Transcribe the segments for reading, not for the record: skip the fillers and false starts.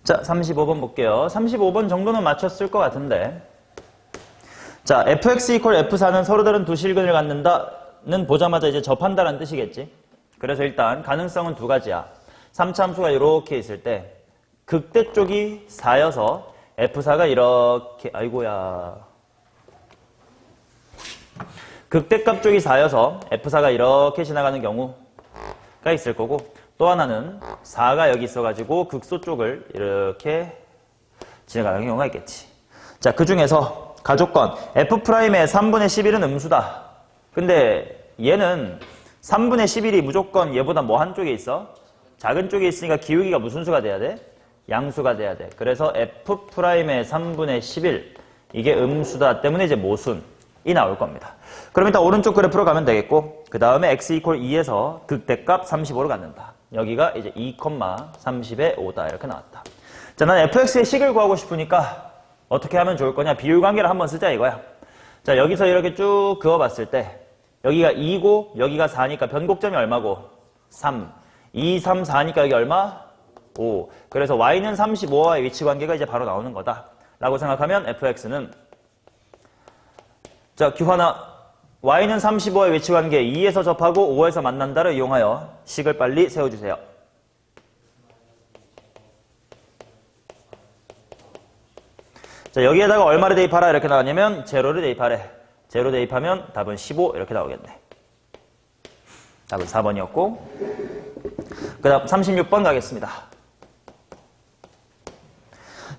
자, 35번 볼게요. 35번 정도는 맞췄을 것 같은데. 자, fx 이퀄 f4는 서로 다른 두 실근을 갖는다는 보자마자 이제 접한다는 뜻이겠지. 그래서 일단 가능성은 두 가지야. 3차 함수가 이렇게 있을 때 극대 쪽이 4여서 f4가 이렇게, 아이고야. 극대값 쪽이 4여서 f4가 이렇게 지나가는 경우가 있을 거고, 또 하나는 4가 여기 있어가지고 극소 쪽을 이렇게 지나가는 경우가 있겠지. 자, 그 중에서 가조건 f'의 3분의 11은 음수다. 근데 얘는 3분의 11이 무조건 얘보다 뭐 한쪽에 있어? 작은 쪽에 있으니까 기울기가 무슨 수가 돼야 돼? 양수가 돼야 돼. 그래서 f'의 3분의 11 이게 음수다 때문에 이제 모순이 나올 겁니다. 그럼 일단 오른쪽 그래프로 가면 되겠고, 그 다음에 x 이퀄 2에서 극대값 35로 갖는다. 여기가 이제 2,30에 5다 이렇게 나왔다. 자, 난 fx의 식을 구하고 싶으니까 어떻게 하면 좋을 거냐? 비율관계를 한번 쓰자 이거야. 자, 여기서 이렇게 쭉 그어봤을 때 여기가 2고 여기가 4니까 변곡점이 얼마고? 3. 2, 3, 4니까 여기 얼마? 5. 그래서 y는 35와의 위치관계가 이제 바로 나오는 거다 라고 생각하면 fx는, 자, 규환아, y는 35와의 위치관계 2에서 접하고 5에서 만난다를 이용하여 식을 빨리 세워주세요. 자, 여기에다가 얼마를 대입하라 이렇게 나왔냐면 제로를 대입하래. 제로 대입하면 답은 15 이렇게 나오겠네. 답은 4번이었고, 그 다음 36번 가겠습니다.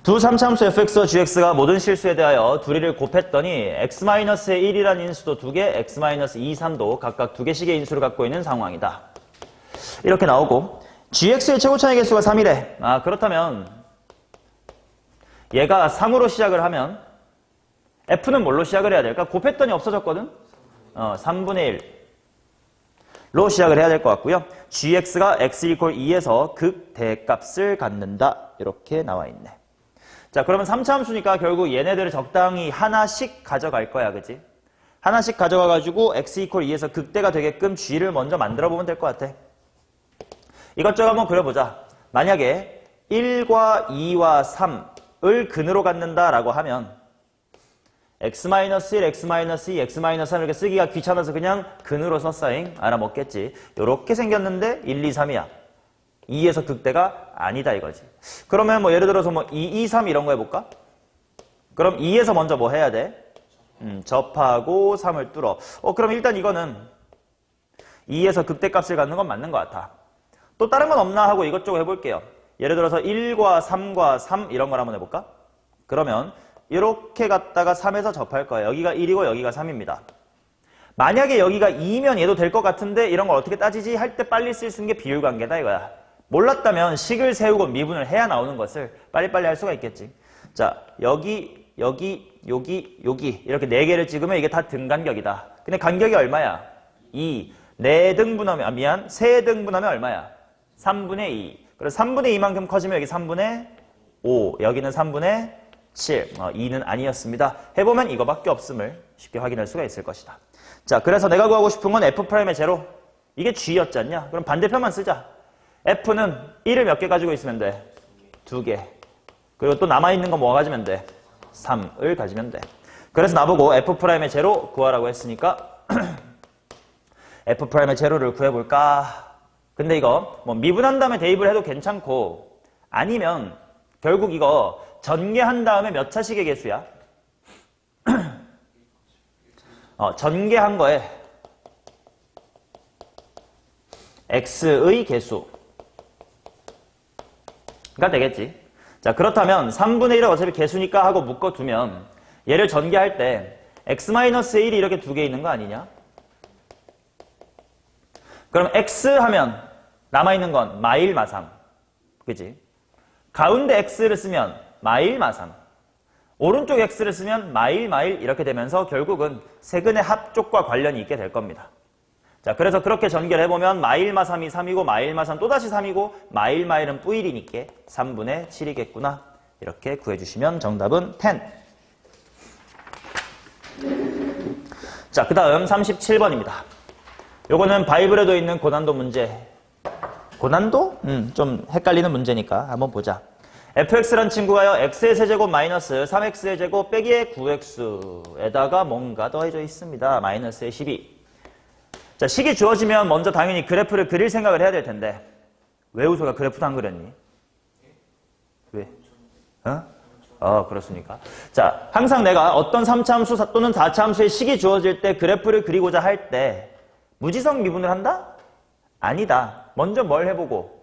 두 3차함수 fx와 gx가 모든 실수에 대하여 둘이를 곱했더니 x-의 1이라는 인수도 2개, x-2, 3도 각각 2개씩의 인수를 갖고 있는 상황이다. 이렇게 나오고, gx의 최고차의 개수가 3이래. 아, 그렇다면 얘가 3으로 시작을 하면 f는 뭘로 시작을 해야 될까? 곱했더니 없어졌거든? 3분의 1로 시작을 해야 될 것 같고요. gx가 x 이퀄 2에서 극대값을 갖는다. 이렇게 나와 있네. 자, 그러면 3차 함수니까 결국 얘네들을 적당히 하나씩 가져갈 거야, 그치? 하나씩 가져가가지고 x 이퀄 2에서 극대가 되게끔 g를 먼저 만들어 보면 될 것 같아. 이것저것 한번 그려보자. 만약에 1과 2와 3을 근으로 갖는다라고 하면 x-1, x-2, x-3 이렇게 쓰기가 귀찮아서 그냥 근으로 썼사잉. 알아먹겠지. 요렇게 생겼는데 1, 2, 3이야. 2에서 극대가 아니다 이거지. 그러면 뭐 예를 들어서 뭐 2, 2, 3 이런 거 해볼까? 그럼 2에서 먼저 뭐 해야 돼? 접하고 3을 뚫어. 그럼 일단 이거는 2에서 극대값을 갖는 건 맞는 것 같아. 또 다른 건 없나 하고 이것저것 해볼게요. 예를 들어서 1과 3과 3 이런 걸 한번 해볼까? 그러면 이렇게 갖다가 3에서 접할 거예요. 여기가 1이고 여기가 3입니다. 만약에 여기가 2면 얘도 될 것 같은데 이런 걸 어떻게 따지지? 할 때 빨리 쓸 수 있는 게 비율관계다 이거야. 몰랐다면 식을 세우고 미분을 해야 나오는 것을 빨리빨리 할 수가 있겠지. 자, 여기, 여기, 여기, 여기 이렇게 4개를 찍으면 이게 다 등간격이다. 근데 간격이 얼마야? 2. 4등분하면, 3등분하면 얼마야? 3분의 2. 그래서 3분의 2만큼 커지면 여기 3분의 5. 여기는 3분의 7. 2는 아니었습니다. 해보면 이거밖에 없음을 쉽게 확인할 수가 있을 것이다. 자, 그래서 내가 구하고 싶은 건 f'의 제로. 이게 g였지 않냐? 그럼 반대편만 쓰자. f는 1을 몇 개 가지고 있으면 돼? 2개. 그리고 또 남아있는 거 뭐 가지면 돼? 3을 가지면 돼. 그래서 나보고 f'의 제로 구하라고 했으니까 f'의 제로를 구해볼까? 근데 이거 뭐 미분한 다음에 대입을 해도 괜찮고, 아니면 결국 이거 전개한 다음에 몇 차식의 개수야? 전개한 거에 x의 개수가 되겠지. 자, 그렇다면 3분의 1은 어차피 개수니까 하고 묶어두면 얘를 전개할 때 x-1이 이렇게 2개 있는 거 아니냐? 그럼 x 하면 남아있는 건 마일 마삼. 그지? 가운데 x를 쓰면 마일 마삼. 오른쪽 x를 쓰면 마일 마일 이렇게 되면서 결국은 세근의 합쪽과 관련이 있게 될 겁니다. 자, 그래서 그렇게 전개를 해보면 마일 마삼이 3이고 마일 마삼 또다시 3이고 마일 마일은 뿌일이니까 3분의 7이겠구나. 이렇게 구해주시면 정답은 10. 자, 그 다음 37번입니다. 요거는 바이블에도 있는 고난도 문제. 고난도? 좀 헷갈리는 문제니까 한번 보자. fx란 친구가요. x의 세제곱 마이너스 3x의 제곱 빼기의 9x에다가 뭔가 더해져 있습니다. 마이너스의 12. 자, 식이 주어지면 먼저 당연히 그래프를 그릴 생각을 해야 될 텐데 왜 우소가 그래프도 안 그렸니? 왜? 그렇습니까? 자, 항상 내가 어떤 3차 함수 또는 4차 함수의 식이 주어질 때 그래프를 그리고자 할 때 무지성 미분을 한다? 아니다. 먼저 뭘 해보고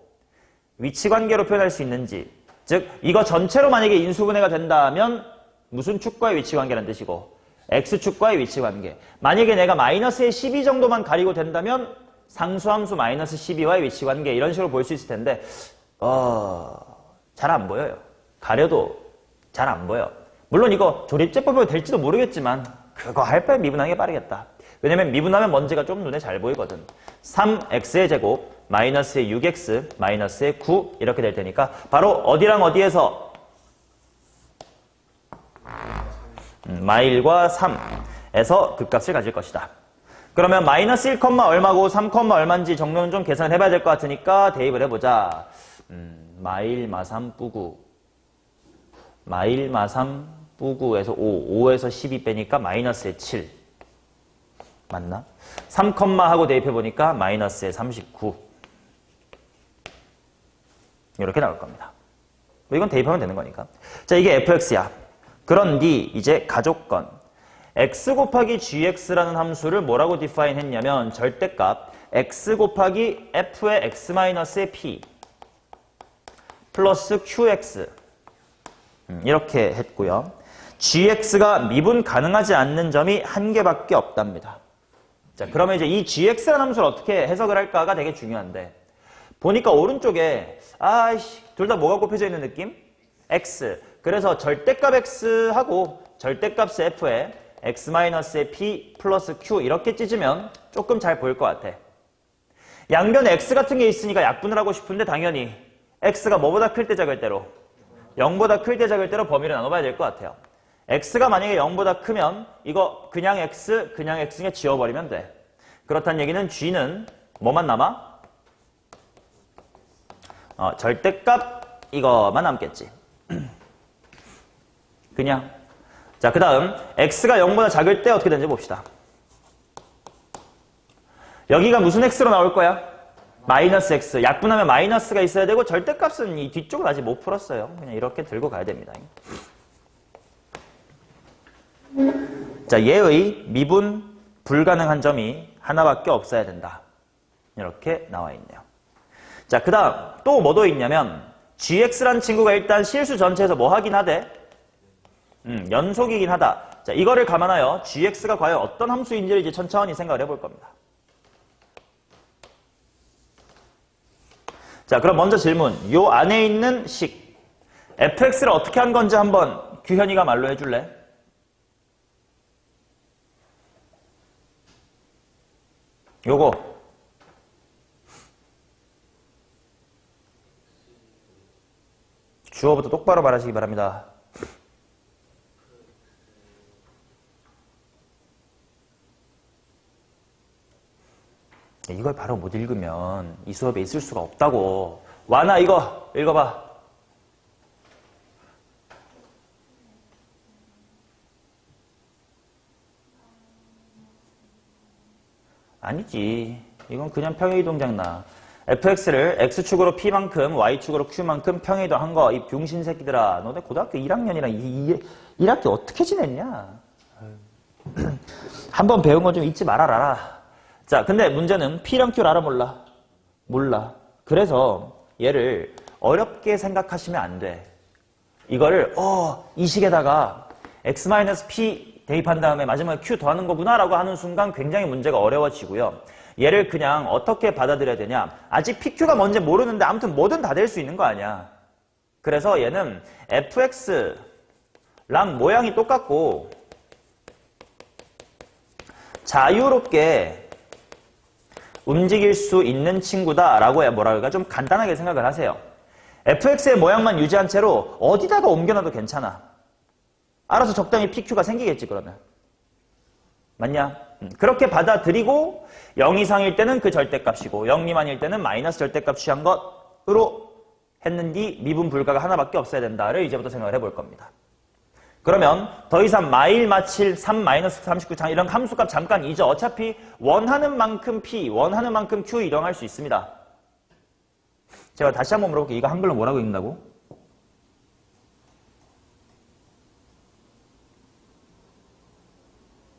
위치관계로 표현할 수 있는지, 즉 이거 전체로 만약에 인수분해가 된다면 무슨 축과의 위치관계라는 뜻이고 x축과의 위치관계. 만약에 내가 마이너스의 12 정도만 가리고 된다면 상수함수 마이너스 12와의 위치관계 이런 식으로 볼 수 있을 텐데 잘 안 보여요. 가려도 잘 안 보여. 물론 이거 조립제법으로 될지도 모르겠지만 그거 할 바에 미분하는 게 빠르겠다. 왜냐면 미분하면 먼지가 좀 눈에 잘 보이거든. 3x의 제곱 마이너스의 6x 마이너스의 9 이렇게 될 테니까 바로 어디랑 어디에서 마일과 3에서 극값을 가질 것이다. 그러면 마이너스 1, 얼마고 3, 얼마인지 정도는 좀 계산을 해봐야 될 것 같으니까 대입을 해보자. 마일 마삼 뿌구 마일 마삼 뿌구에서 5, 5에서 12 빼니까 마이너스의 7 맞나? 3, 하고 대입해보니까 마이너스의 39 이렇게 나올 겁니다. 이건 대입하면 되는 거니까. 자, 이게 fx야. 그런데 이제 가족건 x 곱하기 gx라는 함수를 뭐라고 디파인 했냐면 절대값 x 곱하기 f의 x-의 p 플러스 qx 이렇게 했고요. gx가 미분 가능하지 않는 점이 한 개밖에 없답니다. 자, 그러면 이제 이 gx라는 함수를 어떻게 해석을 할까가 되게 중요한데 보니까 오른쪽에 둘 다 뭐가 곱해져 있는 느낌? x. 그래서 절대값 x하고 절대값 f에 x-의 p 플러스 q 이렇게 찢으면 조금 잘 보일 것 같아. 양변에 x 같은 게 있으니까 약분을 하고 싶은데 당연히 x가 뭐보다 클 때 작을 때로 0보다 클 때 작을 때로 범위를 나눠봐야 될 것 같아요. x가 만약에 0보다 크면 이거 그냥 x에 지워버리면 돼. 그렇다는 얘기는 g는 뭐만 남아? 절대값 이거만 남겠지. 그냥. 자, 그 다음 x가 0보다 작을 때 어떻게 되는지 봅시다. 여기가 무슨 x로 나올 거야? 마이너스 x. 약분하면 마이너스가 있어야 되고 절대값은 이 뒤쪽을 아직 못 풀었어요. 그냥 이렇게 들고 가야 됩니다. 자, 얘의 미분 불가능한 점이 하나밖에 없어야 된다. 이렇게 나와 있네요. 자, 그 다음 또 뭐 더 있냐면 gx라는 친구가 일단 실수 전체에서 뭐 하긴 하대? 연속이긴 하다. 자, 이거를 감안하여 gx가 과연 어떤 함수인지를 이제 천천히 생각을 해볼 겁니다. 자, 그럼 먼저 질문. 요 안에 있는 식 fx를 어떻게 한 건지 한번 규현이가 말로 해줄래? 요거 주어부터 똑바로 말하시기 바랍니다. 이걸 바로 못 읽으면 이 수업에 있을 수가 없다고. 와나 이거 읽어봐. 아니지. 이건 그냥 평행이동 장나. fx를 x축으로 p만큼 y축으로 q만큼 평행이동 한 거. 이 병신 새끼들아. 너네 고등학교 1학년이랑 1학기 어떻게 지냈냐? 한번 배운 거 좀 잊지 말아라. 자, 근데 문제는 P랑 Q를 알아 몰라? 몰라. 그래서 얘를 어렵게 생각하시면 안 돼. 이거를 이 식에다가 x-p 대입한 다음에 마지막에 q 더하는 거구나 라고 하는 순간 굉장히 문제가 어려워지고요. 얘를 그냥 어떻게 받아들여야 되냐. 아직 pq가 뭔지 모르는데 아무튼 뭐든 다 될 수 있는 거 아니야. 그래서 얘는 fx랑 모양이 똑같고 자유롭게 움직일 수 있는 친구다라고 뭐라 그럴까 좀 간단하게 생각을 하세요. fx의 모양만 유지한 채로 어디다가 옮겨놔도 괜찮아. 알아서 적당히 pq가 생기겠지 그러면. 맞냐? 그렇게 받아들이고 0 이상일 때는 그 절대값이고 0 미만일 때는 마이너스 절대값 취한 것으로 했는데 미분 불가가 하나밖에 없어야 된다를 이제부터 생각을 해볼 겁니다. 그러면 더 이상 마일 마칠 3 마이너스 39 이런 함수값 잠깐 잊어. 어차피 원하는 만큼 P, 원하는 만큼 Q 이동할 수 있습니다. 제가 다시 한번 물어볼게요. 이거 한글로 뭐라고 읽는다고?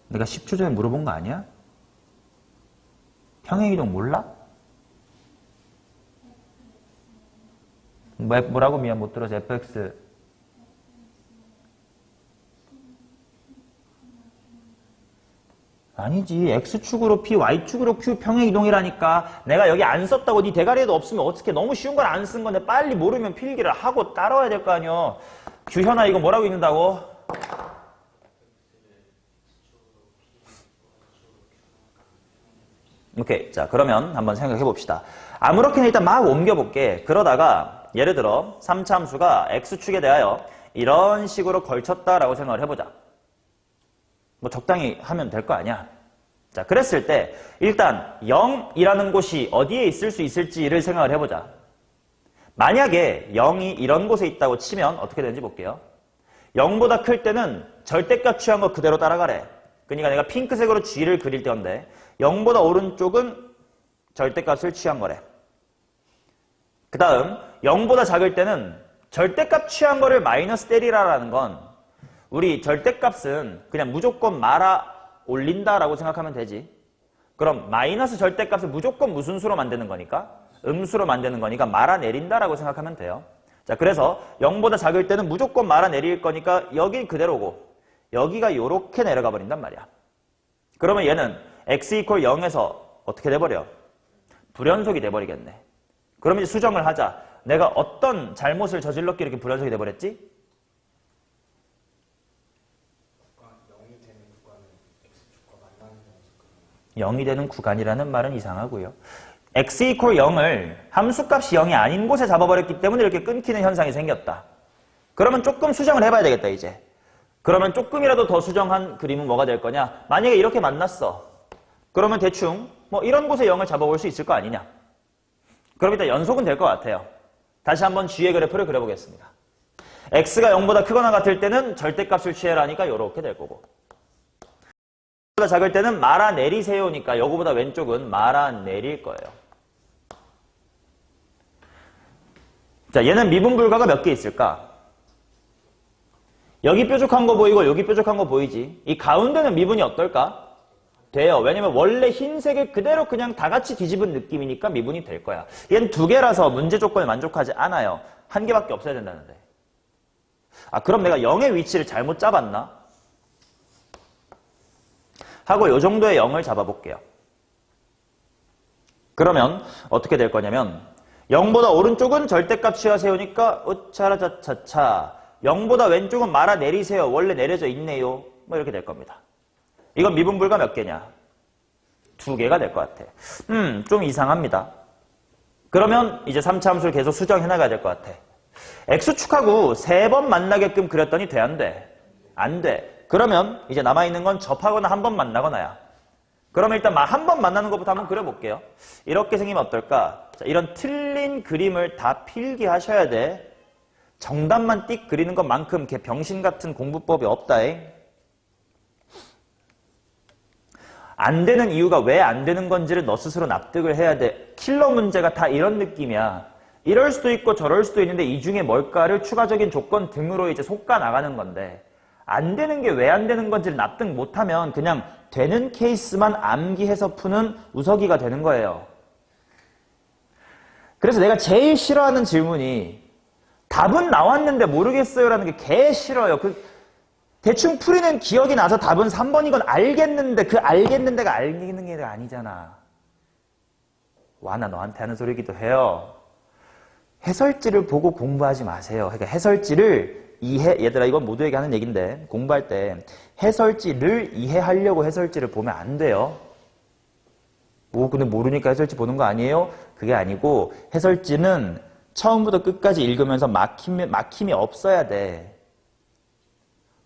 내가 10초 전에 물어본 거 아니야? 평행이동 몰라? 뭐라고 미안 못 들어서 fx 아니지. x축으로 p, y축으로 q 평행이동이라니까. 내가 여기 안 썼다고 네 대가리에도 없으면 어떻게 너무 쉬운 걸 안 쓴 건데 빨리 모르면 필기를 하고 따라와야 될 거 아니여. 규현아 이거 뭐라고 읽는다고? 오케이. 자, 그러면 한번 생각해 봅시다. 아무렇게나 일단 막 옮겨볼게. 그러다가 예를 들어 3차 함수가 x축에 대하여 이런 식으로 걸쳤다라고 생각을 해보자. 뭐 적당히 하면 될 거 아니야. 자, 그랬을 때 일단 0이라는 곳이 어디에 있을 수 있을지를 생각을 해보자. 만약에 0이 이런 곳에 있다고 치면 어떻게 되는지 볼게요. 0보다 클 때는 절대값 취한 거 그대로 따라가래. 그러니까 내가 핑크색으로 G를 그릴 때인데 0보다 오른쪽은 절대값을 취한 거래. 그 다음 0보다 작을 때는 절대값 취한 거를 마이너스 때리라라는 건 우리 절대값은 그냥 무조건 말아 올린다라고 생각하면 되지. 그럼 마이너스 절대값을 무조건 무슨 수로 만드는 거니까? 음수로 만드는 거니까 말아 내린다라고 생각하면 돼요. 자, 그래서 0보다 작을 때는 무조건 말아 내릴 거니까 여긴 그대로고 여기가 요렇게 내려가 버린단 말이야. 그러면 얘는 x 이퀄 0에서 어떻게 돼버려? 불연속이 돼버리겠네. 그럼 이제 수정을 하자. 내가 어떤 잘못을 저질렀기에 이렇게 불연속이 돼버렸지? 0이 되는 구간이라는 말은 이상하고요. x 이퀄 0을 함수값이 0이 아닌 곳에 잡아버렸기 때문에 이렇게 끊기는 현상이 생겼다. 그러면 조금 수정을 해봐야 되겠다 이제. 그러면 조금이라도 더 수정한 그림은 뭐가 될 거냐? 만약에 이렇게 만났어. 그러면 대충 뭐 이런 곳에 0을 잡아볼 수 있을 거 아니냐? 그럼 일단 연속은 될 것 같아요. 다시 한번 G의 그래프를 그려보겠습니다. x가 0보다 크거나 같을 때는 절대값을 취해라니까 이렇게 될 거고 0보다 작을 때는 말아 내리세요니까 요거보다 왼쪽은 말아 내릴 거예요. 자, 얘는 미분불가가 몇 개 있을까? 여기 뾰족한 거 보이고 여기 뾰족한 거 보이지? 이 가운데는 미분이 어떨까? 돼요. 왜냐면 원래 흰색을 그대로 그냥 다 같이 뒤집은 느낌이니까 미분이 될 거야. 얘는 두 개라서 문제 조건에 만족하지 않아요. 한 개밖에 없어야 된다는데. 아, 그럼 내가 0의 위치를 잘못 잡았나? 하고 요 정도의 0을 잡아볼게요. 그러면 어떻게 될 거냐면 0보다 오른쪽은 절대값 취하세요니까 으차라차차차 0보다 왼쪽은 말아 내리세요. 원래 내려져 있네요. 뭐 이렇게 될 겁니다. 이건 미분불가 몇 개냐? 2개가 될 것 같아. 좀 이상합니다. 그러면 이제 3차 함수를 계속 수정해 나가야 될 것 같아. x축하고 3번 만나게끔 그렸더니 돼, 안 돼? 안 돼. 그러면 이제 남아있는 건 접하거나 한 번 만나거나야. 그러면 일단 한 번 만나는 것부터 한번 그려볼게요. 이렇게 생기면 어떨까? 자, 이런 틀린 그림을 다 필기하셔야 돼. 정답만 띡 그리는 것만큼 이렇게 병신 같은 공부법이 없다잉. 안 되는 이유가 왜 안 되는 건지를 너 스스로 납득을 해야 돼. 킬러 문제가 다 이런 느낌이야. 이럴 수도 있고 저럴 수도 있는데 이 중에 뭘까를 추가적인 조건 등으로 이제 솎아 나가는 건데 안 되는 게 왜 안 되는 건지를 납득 못하면 그냥 되는 케이스만 암기해서 푸는 우석이가 되는 거예요. 그래서 내가 제일 싫어하는 질문이 답은 나왔는데 모르겠어요라는 게 개 싫어요. 대충 풀이는 기억이 나서 답은 3번이건 알겠는데 그 알겠는데가 알겠는 게 아니잖아. 와나 너한테 하는 소리기도 해요. 해설지를 보고 공부하지 마세요. 그러니까 해설지를 얘들아 이건 모두에게 하는 얘기인데 공부할 때 해설지를 이해하려고 해설지를 보면 안 돼요. 뭐 근데 모르니까 해설지 보는 거 아니에요? 그게 아니고 해설지는 처음부터 끝까지 읽으면서 막힘이 없어야 돼.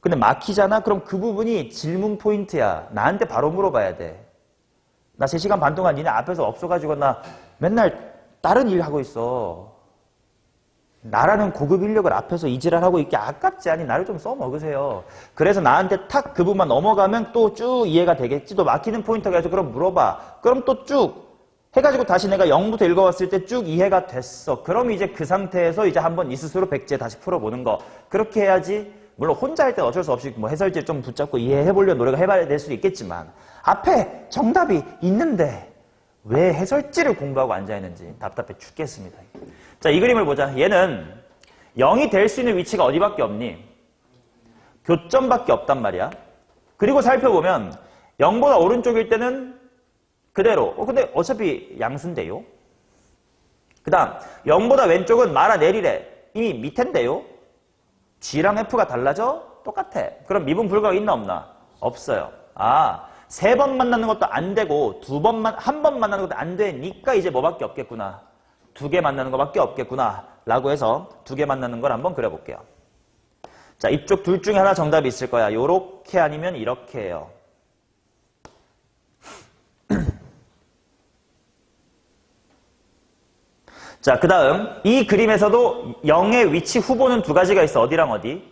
근데 막히잖아? 그럼 그 부분이 질문 포인트야. 나한테 바로 물어봐야 돼. 나 3시간 반 동안 니네 앞에서 없어가지고 나 맨날 다른 일 하고 있어. 나라는 고급 인력을 앞에서 이지랄하고 있기 아깝지 않니? 나를 좀 써먹으세요. 그래서 나한테 탁 그 부분만 넘어가면 또 쭉 이해가 되겠지. 또 막히는 포인트가 있어. 그럼 물어봐. 그럼 또 쭉 해가지고 다시 내가 0부터 읽어봤을 때 쭉 이해가 됐어. 그럼 이제 그 상태에서 이제 한번 이 스스로 백제 다시 풀어보는 거. 그렇게 해야지. 물론 혼자 할 때 어쩔 수 없이 뭐 해설지를 좀 붙잡고 이해해보려는 노력을 해봐야 될 수도 있겠지만 앞에 정답이 있는데 왜 해설지를 공부하고 앉아있는지 답답해 죽겠습니다. 자, 이 그림을 보자. 얘는 0이 될 수 있는 위치가 어디밖에 없니? 교점밖에 없단 말이야. 그리고 살펴보면 0보다 오른쪽일 때는 그대로. 근데 어차피 양수인데요. 그 다음 0보다 왼쪽은 말아내리래. 이미 밑인데요. G랑 F가 달라져? 똑같아. 그럼 미분 불가가 있나 없나? 없어요. 아, 3번 만나는 것도 안 되고 한 번 만나는 것도 안 되니까 이제 뭐밖에 없겠구나. 2개 만나는 것밖에 없겠구나. 라고 해서 2개 만나는 걸 한번 그려볼게요. 자, 이쪽 둘 중에 하나 정답이 있을 거야. 요렇게 아니면 이렇게 해요. 자, 그 다음 이 그림에서도 0의 위치 후보는 두 가지가 있어. 어디랑 어디?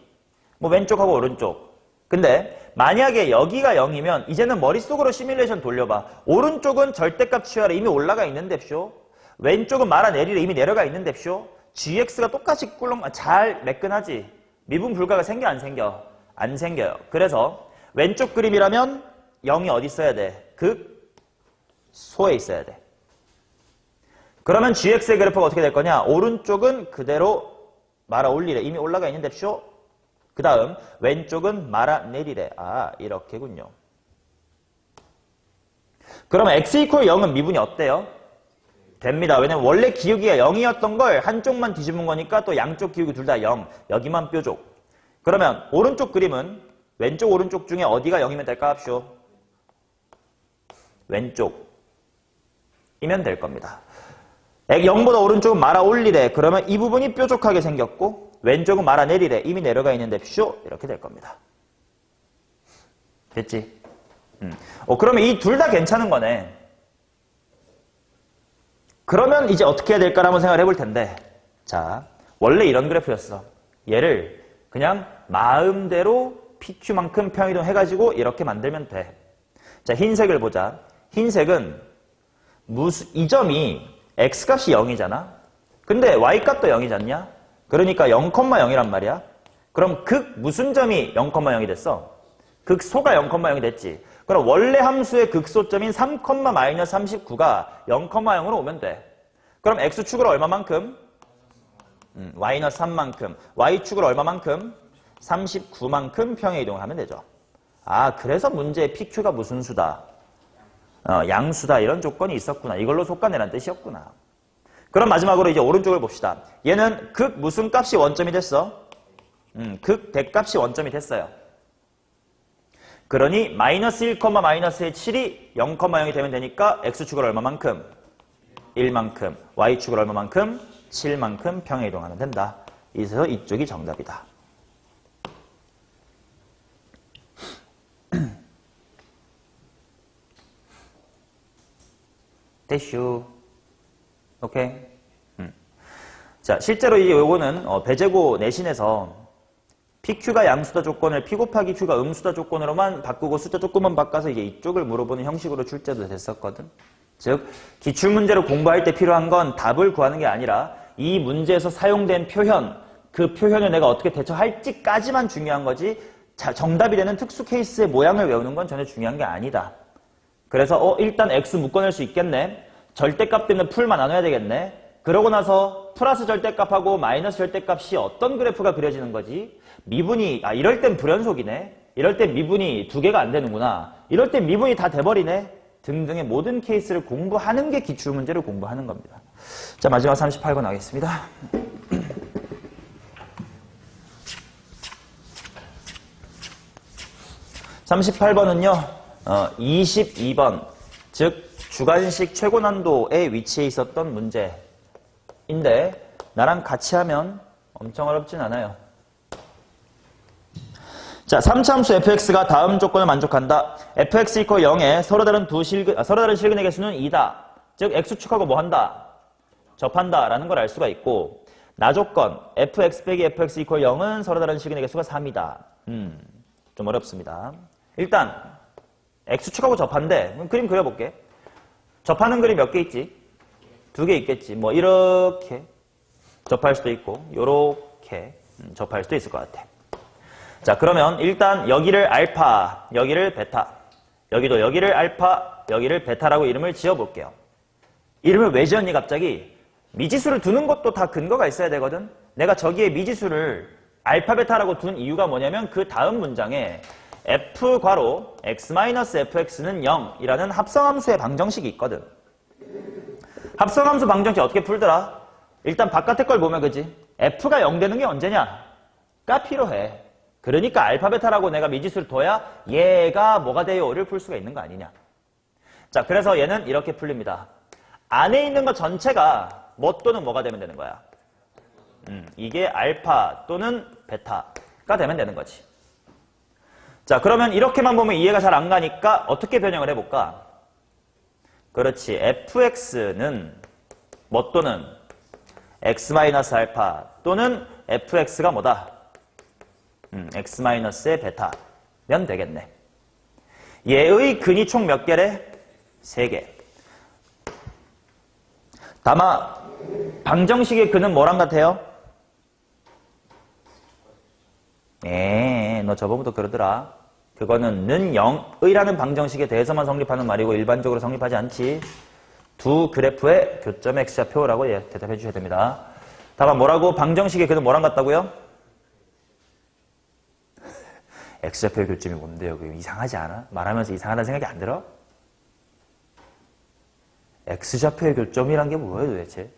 뭐 왼쪽하고 오른쪽. 근데 만약에 여기가 0이면 이제는 머릿속으로 시뮬레이션 돌려봐. 오른쪽은 절대값 취하래. 이미 올라가 있는데쇼. 왼쪽은 말아내리래. 이미 내려가 있는데쇼. gx가 똑같이 잘 매끈하지. 미분 불가가 생겨 안 생겨? 안 생겨요. 그래서 왼쪽 그림이라면 0이 어디 있어야 돼? 극소에 있어야 돼. 그러면 gx의 그래프가 어떻게 될 거냐? 오른쪽은 그대로 말아 올리래. 이미 올라가 있는데쇼. 그 다음 왼쪽은 말아 내리래. 아, 이렇게군요. 그러면 x 이퀄 0은 미분이 어때요? 됩니다. 왜냐면 원래 기울기가 0이었던 걸 한쪽만 뒤집은 거니까 또 양쪽 기울기 둘 다 0. 여기만 뾰족. 그러면 오른쪽 그림은 왼쪽 오른쪽 중에 어디가 0이면 될까 합쇼? 왼쪽이면 될 겁니다. 0보다 오른쪽은 말아 올리래. 그러면 이 부분이 뾰족하게 생겼고 왼쪽은 말아 내리래. 이미 내려가 있는데 쇼 이렇게 될 겁니다. 됐지? 그러면 이 둘 다 괜찮은 거네. 그러면 이제 어떻게 해야 될까 한번 생각을 해볼 텐데, 자, 원래 이런 그래프였어. 얘를 그냥 마음대로 PQ만큼 평이동 해가지고 이렇게 만들면 돼. 자, 흰색을 보자. 흰색은 이 점이 x값이 0이잖아. 근데 y값도 0이지 않냐? 그러니까 0,0이란 말이야. 그럼 무슨 점이 0,0이 됐어? 극소가 0,0이 됐지. 그럼 원래 함수의 극소점인 3,-39가 0,0으로 오면 돼. 그럼 x축으로 얼마만큼? -3만큼. y축으로 얼마만큼? 39만큼 평행 이동을 하면 되죠. 아, 그래서 문제의 PQ가 무슨 수다? 양수다. 이런 조건이 있었구나. 이걸로 속가내란 뜻이었구나. 그럼 마지막으로 이제 오른쪽을 봅시다. 얘는 무슨 값이 원점이 됐어? 대값이 원점이 됐어요. 그러니 -1, -7이 0,0이 되면 되니까 x축을 얼마만큼? 1만큼. y축을 얼마만큼? 7만큼 평행 이동하면 된다. 그래서 이쪽이 정답이다. 됐슈. 오케이. 자, 실제로 이제 요거는 배제고 내신에서 PQ가 양수다 조건을 P 곱하기 Q가 음수다 조건으로만 바꾸고 숫자 조금만 바꿔서 이제 이쪽을 물어보는 형식으로 출제도 됐었거든. 즉, 기출문제를 공부할 때 필요한 건 답을 구하는 게 아니라 이 문제에서 사용된 표현, 그 표현을 내가 어떻게 대처할지까지만 중요한 거지 정답이 되는 특수 케이스의 모양을 외우는 건 전혀 중요한 게 아니다. 그래서 일단 X 묶어낼 수 있겠네. 절대값 때문에 풀만 나눠야 되겠네. 그러고 나서 플러스 절대값하고 마이너스 절대값이 어떤 그래프가 그려지는 거지? 미분이 이럴 땐 불연속이네. 이럴 땐 미분이 2개가 안 되는구나. 이럴 땐 미분이 다 돼버리네. 등등의 모든 케이스를 공부하는 게 기출문제를 공부하는 겁니다. 자, 마지막 38번 하겠습니다. (38번은요) 22번 즉 주관식 최고난도에 위치해 있었던 문제인데 나랑 같이 하면 엄청 어렵진 않아요. 자, 3차 함수 fx가 다음 조건을 만족한다. fx = 0에 서로 다른 실근의 개수는 2다. 즉 x축하고 뭐 한다? 접한다 라는 걸 알 수가 있고, 나조건 fx 빼기 fx 이퀄 0은 서로 다른 시그널의 개수가 3이다. 좀 어렵습니다. 일단 x축하고 접한데 그림 그려볼게. 접하는 그림 몇 개 있지? 2개 있겠지. 뭐 이렇게 접할 수도 있고 요렇게 접할 수도 있을 것 같아. 자, 그러면 일단 여기를 알파, 여기를 베타, 여기도 여기를 알파, 여기를 베타라고 이름을 지어볼게요. 이름을 왜 지었니 갑자기? 미지수를 두는 것도 다 근거가 있어야 되거든. 내가 저기에 미지수를 알파, 베타라고 둔 이유가 뭐냐면 그 다음 문장에 f 괄호 x-fx는 0이라는 합성함수의 방정식이 있거든. 합성함수 방정식 어떻게 풀더라? 일단 바깥에 걸 보면 그지? f가 0 되는 게 언제냐? 가 필요해. 그러니까 알파, 베타라고 내가 미지수를 둬야 얘가 뭐가 돼요?를 풀 수가 있는 거 아니냐. 자, 그래서 얘는 이렇게 풀립니다. 안에 있는 거 전체가 뭐 또는 뭐가 되면 되는 거야? 이게 알파 또는 베타가 되면 되는 거지. 자, 그러면 이렇게만 보면 이해가 잘 안 가니까 어떻게 변형을 해볼까? 그렇지. fx는 뭐 또는 x-알파 또는 fx가 뭐다? x-의 베타면 되겠네. 얘의 근이 총 몇 개래? 3개. 다마 방정식의 근은 뭐랑 같아요? 너 저번부터 그러더라. 그거는 는 0의라는 방정식에 대해서만 성립하는 말이고 일반적으로 성립하지 않지. 두 그래프의 교점 x좌표라고 대답해 주셔야 됩니다. 다만 뭐라고? 방정식의 근은 뭐랑 같다고요? x좌표의 교점이 뭔데요? 그거 이상하지 않아? 말하면서 이상하다는 생각이 안 들어? x좌표의 교점이란 게 뭐예요 도대체?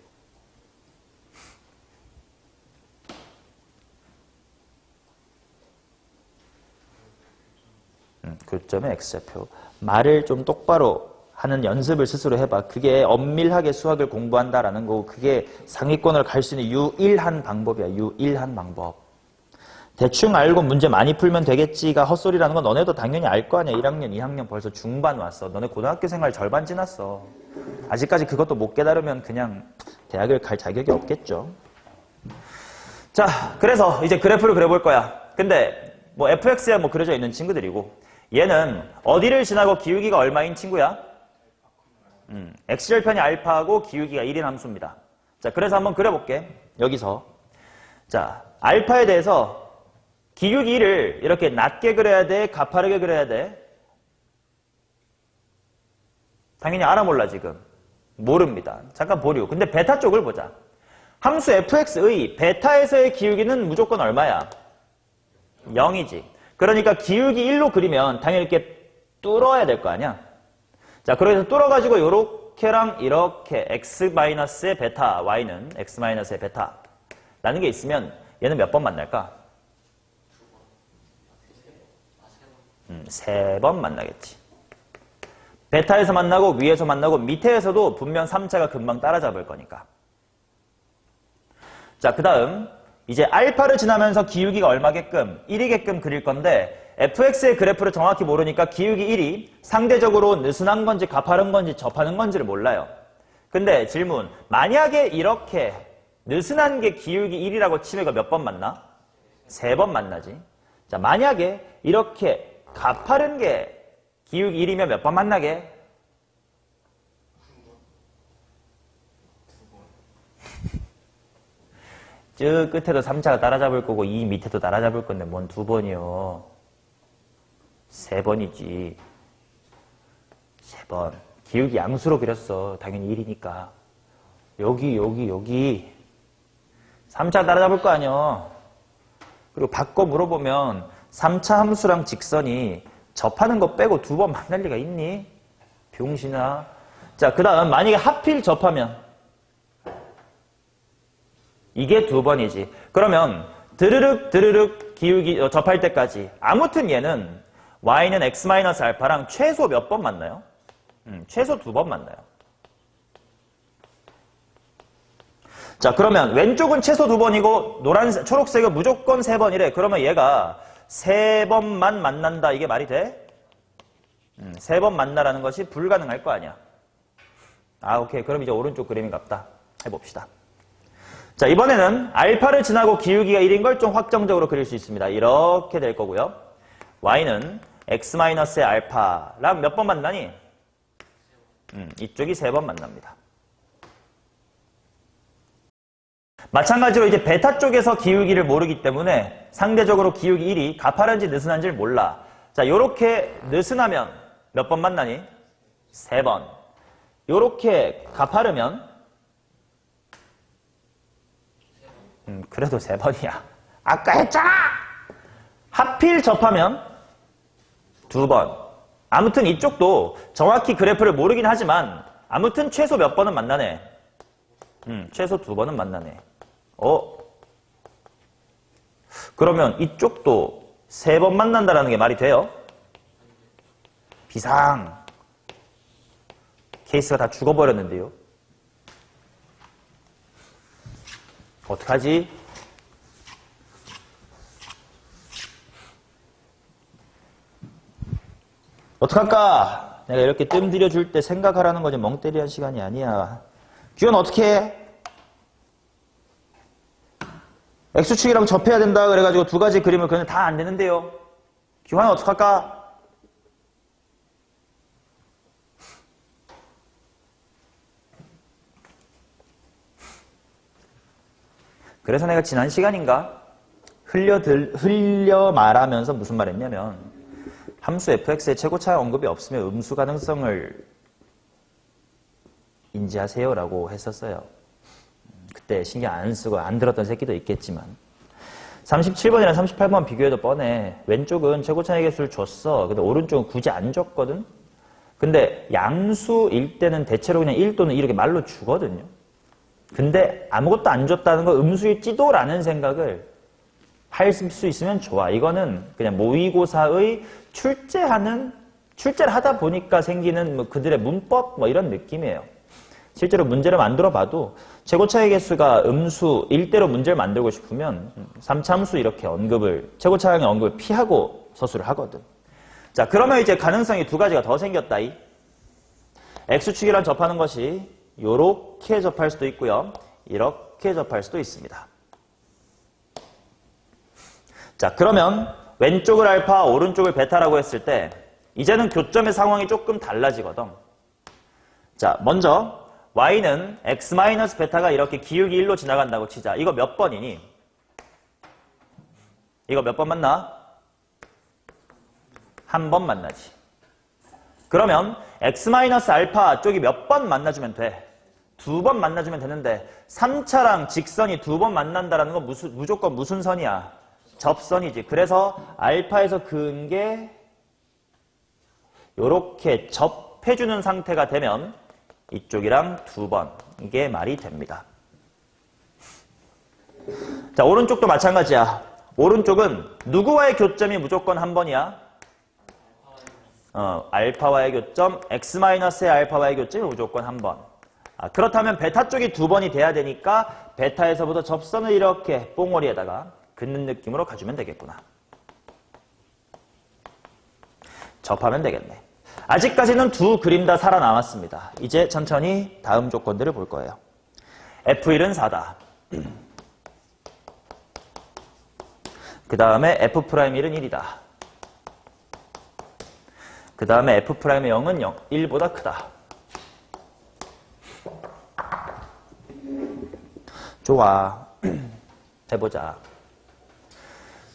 교점의 x좌표. 말을 좀 똑바로 하는 연습을 스스로 해봐. 그게 엄밀하게 수학을 공부한다라는 거고 그게 상위권을 갈 수 있는 유일한 방법이야. 유일한 방법. 대충 알고 문제 많이 풀면 되겠지가 헛소리라는 건 너네도 당연히 알 거 아니야. 1학년, 2학년 벌써 중반 왔어. 너네 고등학교 생활 절반 지났어. 아직까지 그것도 못 깨달으면 그냥 대학을 갈 자격이 없겠죠. 자, 그래서 이제 그래프를 그려볼 거야. 근데 뭐 fx야 뭐 그려져 있는 친구들이고 얘는 어디를 지나고 기울기가 얼마인 친구야? x절편이 알파하고 기울기가 1인 함수입니다. 자, 그래서 한번 그려볼게. 여기서. 자, 알파에 대해서 기울기 1을 이렇게 낮게 그려야 돼? 가파르게 그려야 돼? 당연히 알아 몰라 지금. 모릅니다. 잠깐 보류. 근데 베타 쪽을 보자. 함수 fx의 베타에서의 기울기는 무조건 얼마야? 0이지. 그러니까 기울기 1로 그리면 당연히 이렇게 뚫어야 될 거 아니야? 자, 그래서 뚫어가지고 요렇게랑 이렇게 x-의 베타, y는 x-의 베타 라는 게 있으면 얘는 몇 번 만날까? 3번 만나겠지. 베타에서 만나고 위에서 만나고 밑에에서도 분명 3차가 금방 따라잡을 거니까. 자, 그 다음 이제 알파를 지나면서 기울기가 얼마게끔? 1이게끔 그릴 건데 fx의 그래프를 정확히 모르니까 기울기 1이 상대적으로 느슨한 건지 가파른 건지 접하는 건지를 몰라요. 근데 질문, 만약에 이렇게 느슨한 게 기울기 1이라고 치면 이거 몇 번 만나? 3번 만나지. 자, 만약에 이렇게 가파른 게 기울기 1이면 몇 번 만나게? 저 끝에도 3차가 따라잡을 거고 이 밑에도 따라잡을 건데 뭔 2번이요? 3번이지. 3번. 기울기 양수로 그렸어. 당연히 1이니까. 여기 3차 따라잡을 거 아니야. 그리고 바꿔 물어보면 3차 함수랑 직선이 접하는 거 빼고 2번 만날 리가 있니? 병신아. 자, 그 다음 만약에 하필 접하면 이게 2번이지. 그러면 드르륵 기울기 접할 때까지 아무튼 얘는 y는 x-알파랑 최소 몇 번 만나요? 최소 2번 만나요. 자, 그러면 왼쪽은 최소 2번이고 노란색, 초록색은 무조건 3번이래. 그러면 얘가 3번만 만난다. 이게 말이 돼? 3번 만나라는 것이 불가능할 거 아니야. 아, 오케이. 그럼 이제 오른쪽 그림이 같다. 해봅시다. 자, 이번에는 알파를 지나고 기울기가 1인 걸 좀 확정적으로 그릴 수 있습니다. 이렇게 될 거고요. y는 x-의 알파랑 몇 번 만나니? 이쪽이 3번 만납니다. 마찬가지로 이제 베타 쪽에서 기울기를 모르기 때문에 상대적으로 기울기 1이 가파른지 느슨한지를 몰라. 자, 요렇게 느슨하면 몇 번 만나니? 3번. 요렇게 가파르면 그래도 3번이야. 아까 했잖아! 하필 접하면 2번. 아무튼 이쪽도 정확히 그래프를 모르긴 하지만 아무튼 최소 몇 번은 만나네. 최소 2번은 만나네. 그러면 이쪽도 3번 만난다라는 게 말이 돼요? 비상. 케이스가 다 죽어버렸는데요. 어떡하지? 어떡할까? 내가 이렇게 뜸들여 줄 때 생각하라는 거지 멍때리한 시간이 아니야. 규현 어떻게 해? X축이랑 접해야 된다 그래가지고 2가지 그림을 그냥 다 안 되는데요. 규환 어떡할까? 그래서 내가 지난 시간인가 흘려 말하면서 무슨 말 했냐면 함수 fx의 최고차의 언급이 없으면 음수 가능성을 인지하세요라고 했었어요. 그때 신경 안 쓰고 안 들었던 새끼도 있겠지만 37번이랑 38번 비교해도 뻔해. 왼쪽은 최고차의 개수를 줬어. 근데 오른쪽은 굳이 안 줬거든. 근데 양수일 때는 대체로 그냥 1 또는 이렇게 말로 주거든요. 근데 아무것도 안 줬다는 거 음수일지도 라는 생각을 할 수 있으면 좋아. 이거는 그냥 모의고사의 출제를 하다 보니까 생기는 뭐 그들의 문법 뭐 이런 느낌이에요. 실제로 문제를 만들어 봐도 최고차의 개수가 음수 1대로 문제를 만들고 싶으면 3차함수 이렇게 최고차의 언급을 피하고 서술을 하거든. 자, 그러면 이제 가능성이 2가지가 더 생겼다. X축이랑 접하는 것이 요렇게 접할 수도 있고요. 이렇게 접할 수도 있습니다. 자, 그러면 왼쪽을 알파, 오른쪽을 베타라고 했을 때 이제는 교점의 상황이 조금 달라지거든. 자, 먼저 y는 x-베타가 이렇게 기울기 1로 지나간다고 치자. 이거 몇 번이니? 이거 몇 번 만나? 한 번 만나지. 그러면 x-알파 쪽이 몇 번 만나주면 돼? 2번 만나주면 되는데 3차랑 직선이 2번 만난다는 건 무조건 무슨 선이야? 접선이지. 그래서 알파에서 그은 게 요렇게 접해주는 상태가 되면 이쪽이랑 2번 이게 말이 됩니다. 자, 오른쪽도 마찬가지야. 오른쪽은 누구와의 교점이 무조건 한 번이야? 알파와의 교점, x-의 알파와의 교점이 무조건 한 번. 그렇다면 베타 쪽이 2번이 돼야 되니까 베타에서부터 접선을 이렇게 뽕머리에다가 긋는 느낌으로 가주면 되겠구나. 접하면 되겠네. 아직까지는 2 그림 다 살아남았습니다. 이제 천천히 다음 조건들을 볼 거예요. F1은 4다. 그 다음에 F'1은 1이다. 그 다음에 F'0은 1보다 크다. 좋아. 해보자.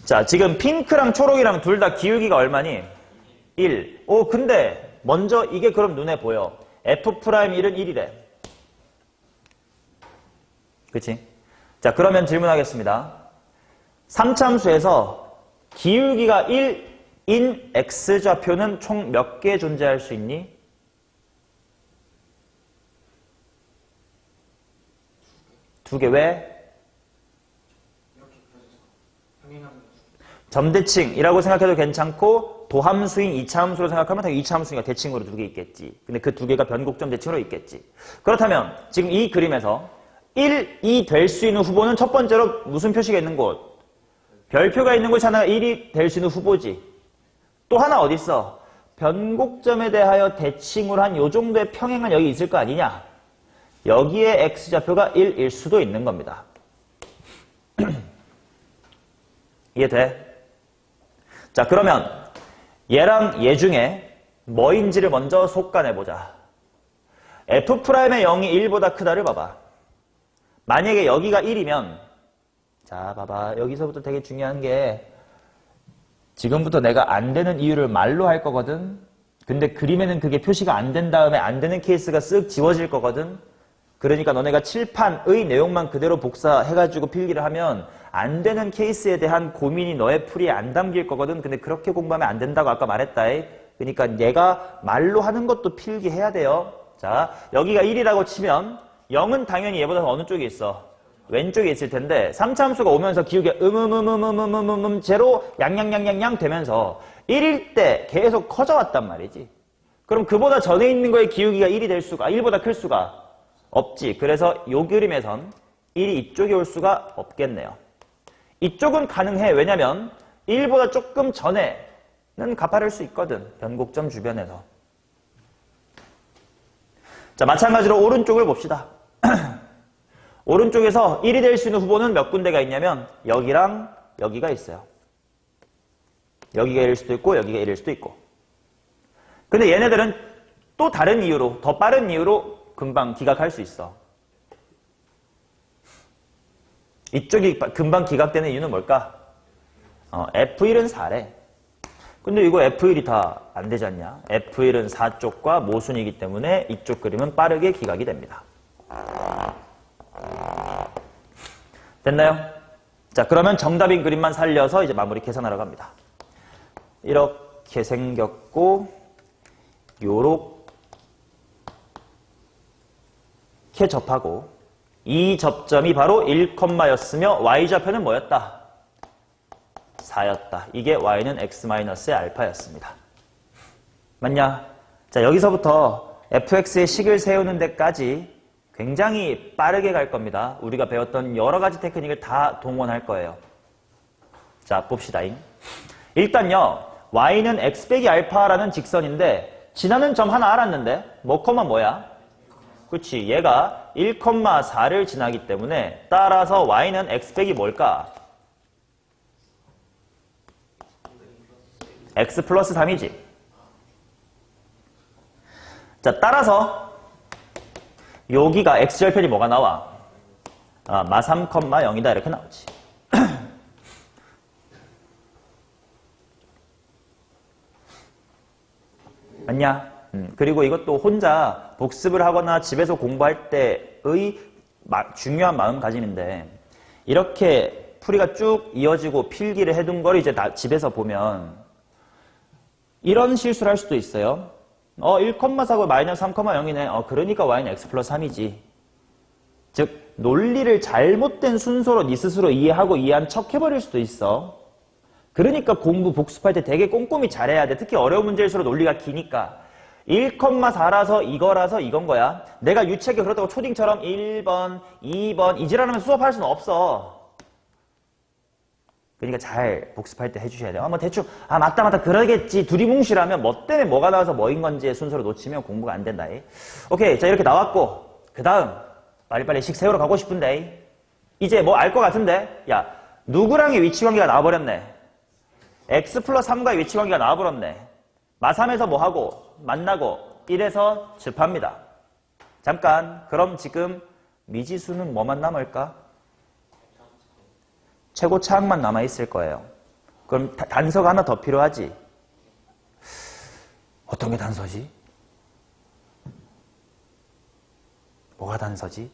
자, 지금 핑크랑 초록이랑 둘 다 기울기가 얼마니? 1. 근데 먼저 이게 그럼 눈에 보여. F'1은 1이래. 그치? 자, 그러면 질문하겠습니다. 3참수에서 기울기가 1인 X좌표는 총 몇 개 존재할 수 있니? 두 개. 왜? 점대칭이라고 생각해도 괜찮고 도함수인 2차 함수로 생각하면 당연히 2차 함수니까 대칭으로 2개 있겠지. 근데 그 2개가 변곡점 대칭으로 있겠지. 그렇다면 지금 이 그림에서 1, 2 될 수 있는 후보는 첫 번째로 무슨 표시가 있는 곳? 별표가 있는 곳이 하나가 1이 될 수 있는 후보지. 또 하나 어디 있어? 변곡점에 대하여 대칭으로 한 요 정도의 평행은 여기 있을 거 아니냐? 여기에 X좌표가 1일 수도 있는 겁니다. 이해돼? 자, 그러면 얘랑 얘 중에 뭐인지를 먼저 속간해보자. F'의 0이 1보다 크다를 봐봐. 만약에 여기가 1이면 자, 봐봐. 여기서부터 되게 중요한 게 지금부터 내가 안 되는 이유를 말로 할 거거든. 근데 그림에는 그게 표시가 안 된 다음에 안 되는 케이스가 쓱 지워질 거거든. 그러니까 너네가 칠판의 내용만 그대로 복사해가지고 필기를 하면 안 되는 케이스에 대한 고민이 너의 풀이에 안 담길 거거든. 근데 그렇게 공부하면 안 된다고 아까 말했다. 그러니까 얘가 말로 하는 것도 필기해야 돼요. 자, 여기가 1이라고 치면 0은 당연히 얘보다 어느 쪽에 있어? 왼쪽에 있을 텐데 3차 함수가 오면서 기울기가 제로 양양양양양 되면서 1일 때 계속 커져왔단 말이지. 그럼 그보다 전에 있는 거에 기울기가 1이 될 수가 1보다 클 수가 없지. 그래서 요 그림에선 1이 이쪽에 올 수가 없겠네요. 이쪽은 가능해. 왜냐면 1보다 조금 전에는 가파를 수 있거든. 변곡점 주변에서. 자, 마찬가지로 오른쪽을 봅시다. 오른쪽에서 1이 될 수 있는 후보는 몇 군데가 있냐면 여기랑 여기가 있어요. 여기가 1일 수도 있고 여기가 1일 수도 있고. 근데 얘네들은 또 다른 이유로 더 빠른 이유로 금방 기각할 수 있어. 이쪽이 금방 기각되는 이유는 뭘까? F1은 4래. 근데 이거 F1이 다 안 되지 않냐? F1은 4쪽과 모순이기 때문에 이쪽 그림은 빠르게 기각이 됩니다. 됐나요? 자, 그러면 정답인 그림만 살려서 이제 마무리 계산하러 갑니다. 이렇게 생겼고 요렇게 접하고 이 접점이 바로 1였으며 y좌표는 뭐였다? 4였다. 이게 y는 x-의 알파였습니다. 맞냐? 자, 여기서부터 fx의 식을 세우는 데까지 굉장히 빠르게 갈 겁니다. 우리가 배웠던 여러 가지 테크닉을 다 동원할 거예요. 자, 봅시다잉. 일단요, y는 x 빼기 알파라는 직선인데 지나는 점 하나 알았는데 뭐 콤마 뭐야? 그렇지. 얘가 1,4를 지나기 때문에 따라서 y는 x 빼기 뭘까? x 플러스 3이지. 자, 따라서 여기가 x절편이 뭐가 나와? 마 3,0이다 이렇게 나오지. 맞냐? 그리고 이것도 혼자 복습을 하거나 집에서 공부할 때의 중요한 마음가짐인데 이렇게 풀이가 쭉 이어지고 필기를 해둔 걸 이제 집에서 보면 이런 실수를 할 수도 있어요. 1,4고 마이너스 3,0이네. 그러니까 y는 x 플러스 3이지. 즉 논리를 잘못된 순서로 네 스스로 이해하고 이해한 척 해버릴 수도 있어. 그러니까 공부 복습할 때 되게 꼼꼼히 잘해야 돼. 특히 어려운 문제일수록 논리가 기니까. 1,4라서 이거라서 이건 거야. 내가 유치하게 그렇다고 초딩처럼 1번, 2번 이지랄하면 수업할 수는 없어. 그러니까 잘 복습할 때 해주셔야 돼요. 뭐 대충 맞다 그러겠지. 두리뭉실하면 뭐 때문에 뭐가 나와서 뭐인 건지의 순서로 놓치면 공부가 안 된다. 오케이, 자 이렇게 나왔고 그 다음 빨리빨리 식 세우러 가고 싶은데 이제 뭐 알 것 같은데 야 누구랑의 위치관계가 나와버렸네. x 플러스 3과의 위치관계가 나와버렸네. 마3에서 뭐하고 만나고 1에서 접합니다. 잠깐 그럼 지금 미지수는 뭐만 남을까? 최고 차항만 남아있을 거예요. 그럼 단서가 하나 더 필요하지? 어떤 게 단서지? 뭐가 단서지?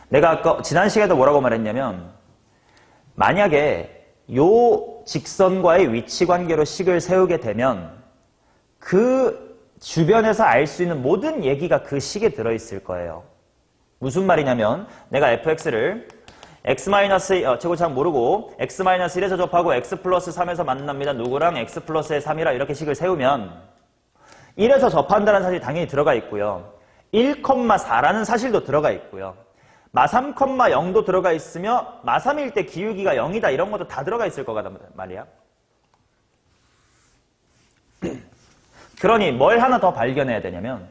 내가 아까 지난 시간에도 뭐라고 말했냐면 만약에 요 직선과의 위치관계로 식을 세우게 되면 그 주변에서 알 수 있는 모든 얘기가 그 식에 들어있을 거예요. 무슨 말이냐면 내가 fx를 x 최고차항 모르고 x-1에서 접하고 x 플러스 3에서 만납니다. 누구랑 x 플러스의 3이라 이렇게 식을 세우면 1에서 접한다는 사실이 당연히 들어가 있고요. 1,4라는 사실도 들어가 있고요. 마 3,0도 들어가 있으며 마 3일 때 기울기가 0이다 이런 것도 다 들어가 있을 거란 말이야. 그러니 뭘 하나 더 발견해야 되냐면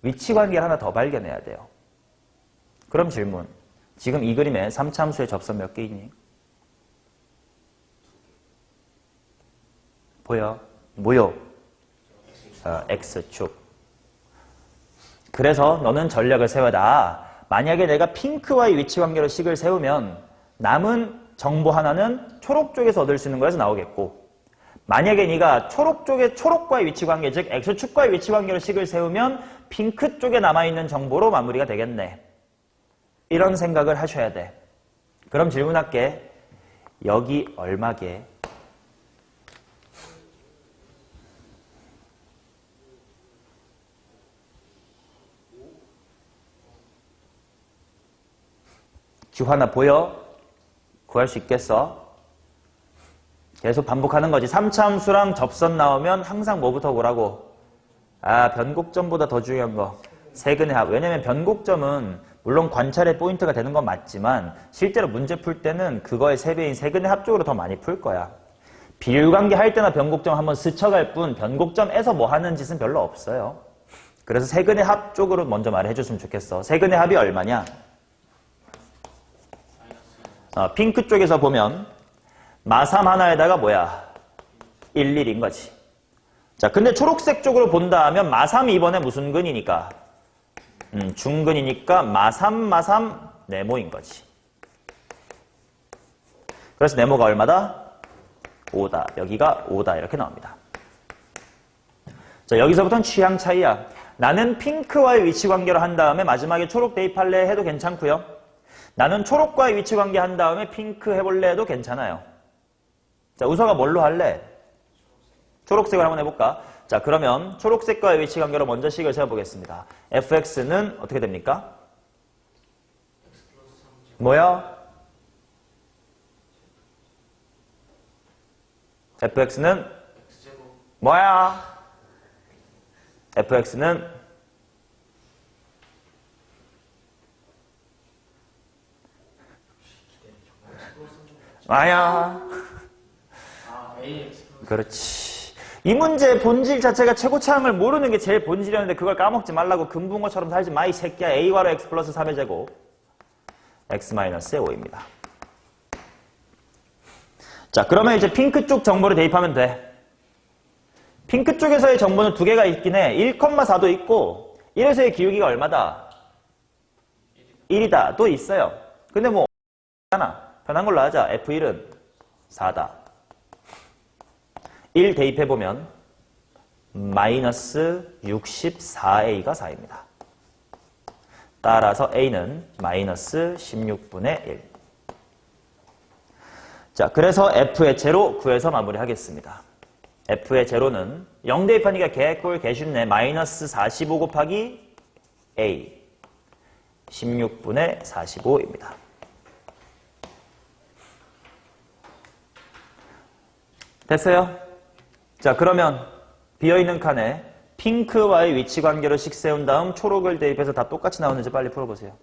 위치 관계를 하나 더 발견해야 돼요. 그럼 질문. 지금 이 그림에 3차 함수의 접선 몇 개 있니? 보여? 뭐요? X축. 그래서 너는 전략을 세워다. 만약에 내가 핑크와의 위치 관계로 식을 세우면 남은 정보 하나는 초록 쪽에서 얻을 수 있는 거에서 나오겠고, 만약에 네가 초록 쪽에 초록과의 위치 관계, 즉 X축과의 위치 관계로 식을 세우면 핑크 쪽에 남아있는 정보로 마무리가 되겠네. 이런 생각을 하셔야 돼. 그럼 질문할게. 여기 얼마게? 주하나 보여? 구할 수 있겠어? 계속 반복하는 거지. 3차 함수랑 접선 나오면 항상 뭐부터 보라고? 변곡점보다 더 중요한 거. 세근의 합. 왜냐면 변곡점은 물론 관찰의 포인트가 되는 건 맞지만 실제로 문제 풀 때는 그거의 3배인 세근의 합 쪽으로 더 많이 풀 거야. 비율관계 할 때나 변곡점 한번 스쳐갈 뿐 변곡점에서 뭐 하는 짓은 별로 없어요. 그래서 세근의 합 쪽으로 먼저 말해 줬으면 좋겠어. 세근의 합이 얼마냐? 핑크 쪽에서 보면 마3 하나에다가 뭐야? 1, 1인 거지. 자, 근데 초록색 쪽으로 본다 하면 마3 이번에 무슨 근이니까? 중근이니까 마3 네모인 거지. 그래서 네모가 얼마다? 5다. 여기가 5다. 이렇게 나옵니다. 자, 여기서부터는 취향 차이야. 나는 핑크와의 위치 관계로 한 다음에 마지막에 초록 대입할래 해도 괜찮고요. 나는 초록과의 위치 관계 한 다음에 핑크 해볼래 해도 괜찮아요. 자, 우서가 뭘로 할래? 초록색을 한번 해볼까? 자, 그러면 초록색과의 위치 관계로 먼저 식을 세워보겠습니다. fx는 어떻게 됩니까? 뭐야? fx는 뭐야? fx는 그렇지. 이 문제의 본질 자체가 최고차항을 모르는 게 제일 본질이었는데 그걸 까먹지 말라고. 금붕어처럼 살지 마 이 새끼야. a괄호 x 플러스 3의 제곱 x 마이너스의 5입니다. 자, 그러면 이제 핑크 쪽 정보를 대입하면 돼. 핑크 쪽에서의 정보는 두 개가 있긴 해. 1,4도 있고 1에서의 기울기가 얼마다? 1이다. 또 있어요. 근데 뭐 하나 편한 걸로 하자. F1은 4다. 1 대입해보면 마이너스 64a가 4입니다. 따라서 a는 마이너스 16분의 1. 자, 그래서 f의 제로 구해서 마무리하겠습니다. f의 제로는 0 대입하니까 개꿀 개쉽네. 마이너스 45 곱하기 a 16분의 45입니다. 됐어요? 자, 그러면 비어있는 칸에 핑크와의 위치 관계로 식 세운 다음 초록을 대입해서 다 똑같이 나오는지 빨리 풀어보세요.